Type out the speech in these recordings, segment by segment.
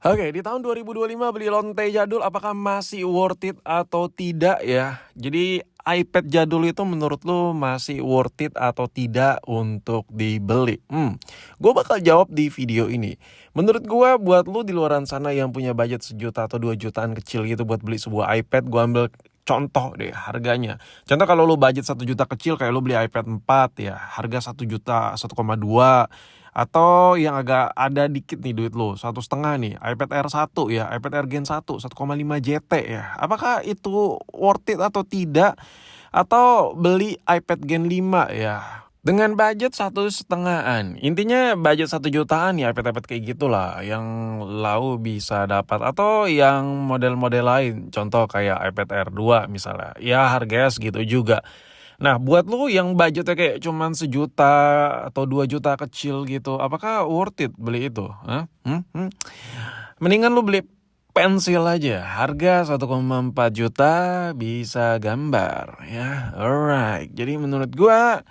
Oke, di tahun 2025 beli lonte jadul apakah masih worth it atau tidak ya? Jadi iPad jadul itu menurut lu masih worth it atau tidak untuk dibeli? Gue bakal jawab di video ini. Menurut gue buat lu di luaran sana yang punya budget 1 juta atau 2 jutaan kecil gitu buat beli sebuah iPad, gue ambil contoh deh harganya. Contoh kalau lu budget 1 juta kecil kayak lu beli iPad 4 ya, harga 1 juta, 1,2. Atau yang agak ada dikit nih duit lo, 1,5 nih, iPad Air 1 ya, iPad Air Gen 1, 1,5 JT ya. Apakah itu worth it atau tidak? Atau beli iPad Gen 5 ya? Dengan budget 1,5-an. Intinya budget 1 jutaan ya iPad-iPad kayak gitulah yang lau bisa dapat. Atau yang model-model lain, contoh kayak iPad Air 2 misalnya. Ya harganya segitu juga. Nah, buat lu yang budgetnya kayak cuman 1 juta atau 2 juta kecil gitu, apakah worth it beli itu? Hah? Mendingan lu beli pensil aja, harga 1,4 juta bisa gambar ya. Alright, jadi menurut gua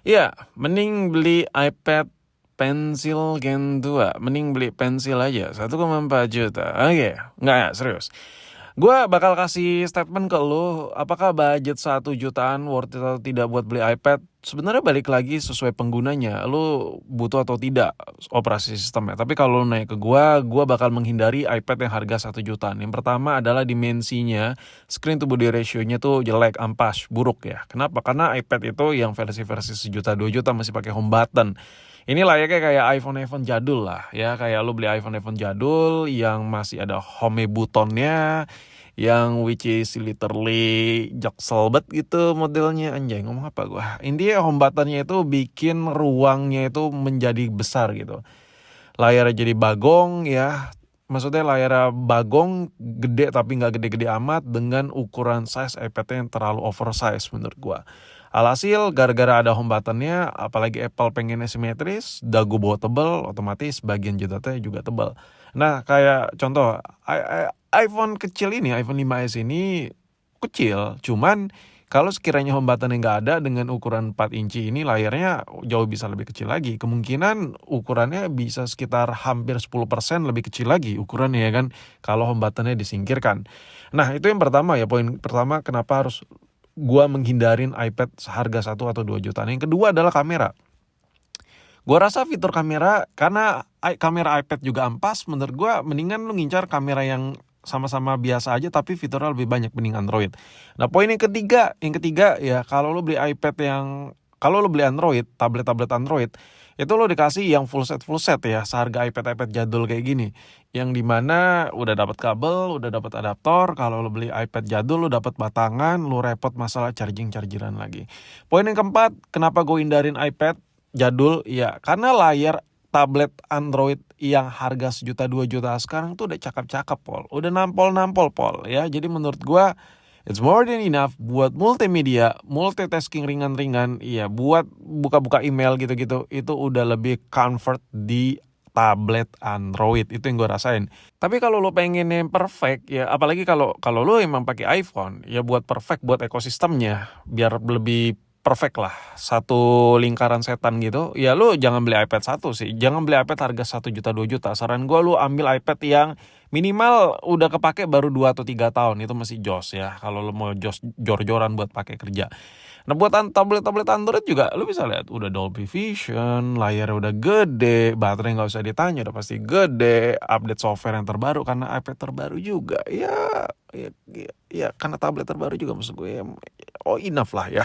ya mending beli iPad pensil Gen 2, mending beli pensil aja 1,4 juta. Oke, nggak ya, serius. Gue bakal kasih statement ke lu, apakah budget 1 jutaan worth it atau tidak buat beli iPad? Sebenarnya balik lagi sesuai penggunanya, lu butuh atau tidak operasi sistemnya. Tapi kalau lu naik ke gue bakal menghindari iPad yang harga 1 jutaan. Yang pertama adalah dimensinya, screen to body ratio-nya tuh jelek, ampas, buruk ya. Kenapa? Karena iPad itu yang versi-versi 1 juta 2 juta masih pakai home button. Ini layaknya kayak iPhone jadul lah ya, kayak lu beli iPhone jadul yang masih ada home buttonnya, yang which is literally jaksel banget gitu modelnya. Anjay, ngomong apa gua? Intinya home buttonnya itu bikin ruangnya itu menjadi besar gitu. Layarnya jadi bagong ya. Maksudnya layarnya bagong, gede tapi nggak gede-gede amat dengan ukuran size iPad yang terlalu oversize menurut gua. Alhasil gara-gara ada home buttonnya, apalagi Apple pengennya simetris, dagu bawah tebal, otomatis bagian jidatnya juga tebal. Nah kayak contoh iPhone kecil ini, iPhone 5s ini kecil, cuman kalau sekiranya home buttonnya nggak ada dengan ukuran 4 inci ini, layarnya jauh bisa lebih kecil lagi. Kemungkinan ukurannya bisa sekitar hampir 10% lebih kecil lagi ukurannya ya kan, kalau home buttonnya disingkirkan. Nah itu yang pertama ya, poin pertama kenapa harus gua menghindarin iPad seharga 1 atau 2 jutaan. Yang kedua adalah kamera. Gua rasa fitur kamera, karena kamera iPad juga ampas, menurut gua mendingan lu ngincar kamera yang sama-sama biasa aja tapi fiturnya lebih banyak mending Android. Nah, poin yang ketiga ya, kalau lu beli Android, tablet Android, itu lo dikasih yang full set ya, seharga iPad jadul kayak gini. Yang dimana udah dapat kabel, udah dapat adaptor. Kalau lo beli iPad jadul, lo dapat batangan, lo repot masalah chargeran lagi. Poin yang keempat, kenapa gue hindarin iPad jadul? Ya, karena layar tablet Android yang harga 1 juta 2 juta sekarang tuh udah cakep-cakep Pol. Udah nampol Pol ya. Jadi menurut gue it's more than enough buat multimedia, multitasking ringan-ringan, iya buat buka-buka email gitu-gitu, itu udah lebih comfort di tablet Android, itu yang gue rasain. Tapi kalau lo pengen yang perfect ya, apalagi kalau lo emang pakai iPhone, ya buat perfect buat ekosistemnya, biar lebih perfect lah, satu lingkaran setan gitu, ya lo jangan beli iPad 1 sih, jangan beli iPad harga 1 juta 2 juta. Saran gue lo ambil iPad yang minimal udah kepake baru 2 atau 3 tahun, itu masih jos ya, kalau lo mau jos jor-joran buat pakai kerja. Nah buat tablet-tablet Android juga lo bisa lihat udah Dolby Vision, layarnya udah gede, baterai nggak usah ditanya udah pasti gede, update software yang terbaru karena iPad terbaru juga ya, karena tablet terbaru juga maksud gue ya, oh enough lah ya.